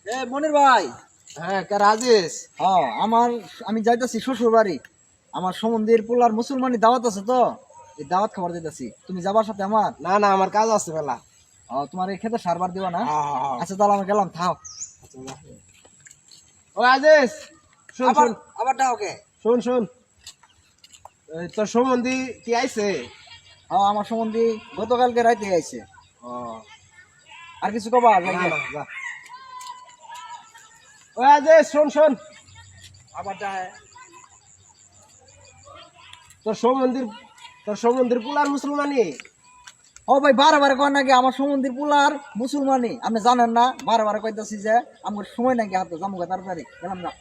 এ মনির ভাই। হ্যাঁ কে রাজেশ? আমি যাইতাছি শ্বশুর বাড়ি। আমার সম্বন্ধের পোলার মুসলমানি দাওয়াত আছে তো, এই দাওয়াত খাবার দিতেছি। তুমি যাবার সাথে আমার? না না, আমার কাজ আছে বেলা। তোমার এই খেতে সারবার দিবা না? হ্যাঁ, হ্যাঁ, হ্যাঁ। আচ্ছা তাহলে আমি গেলাম, থাও। ও রাজেশ, শোন আবার শোন আবার ডাও কে? শোন শোন, এই তোর সম্বন্ধী কি আইছে? আমার সম্বন্ধে গতকালকে রাইতে আইছে। ও আর কিছু কবার না লাগে? না, যা। ও রাজেশ, শোন শোন, আবার ডায়। তোর সম্বন্ধীর তোর সম্বন্ধীর পুলার মুসলমানি। ও ভাই, বারে বারে কয় নাকি আমার সম্বন্ধের পোলার মুসলমানি? আপনি জানেন না? বারে বারে কইতাছি যে আমার সময় নাকি হাতে জামুকা, তাড়াতাড়ি গেলাম না।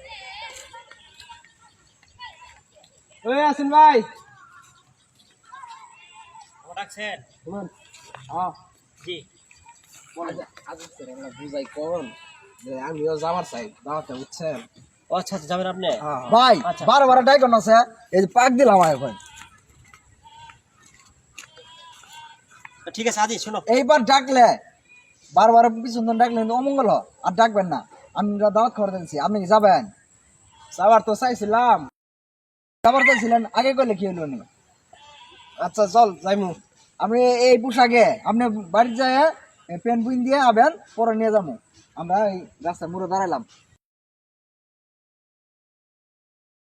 ওই আসেন ভাই, ডাকছেন? শুনুন। জি। বুঝাই কোন যে আমিও যাবার চাই দাওয়াতে, বুঝছেন? ও আচ্ছা আচ্ছা, যাবেন আপনি? ভাই আচ্ছা। বারে বারে ডাইকন আছে, এই যে পাক দিলাম এখন। তো ঠিক আছে আজি, শোনো। এইবার ডাকলে বারবার পিছন দিন ডাকলে কিন্তু অমঙ্গল হয়। আর ডাকবেন না, আমি দাওয়াত খাবার দিচ্ছি। আপনি কি যাবেন? যাবার তো চাইছিলাম। যাবার চাইছিলেন, আগে কইলে কি হলো নি? আচ্ছা চল যাইমু। আপনি এই পোশাকে আপনি বাড়িতে যায় প্যান্ট বুইন দিয়ে আবেন, পরে নিয়ে যাবো। আমরা এই রাস্তার মোড়ে দাঁড়াইলাম।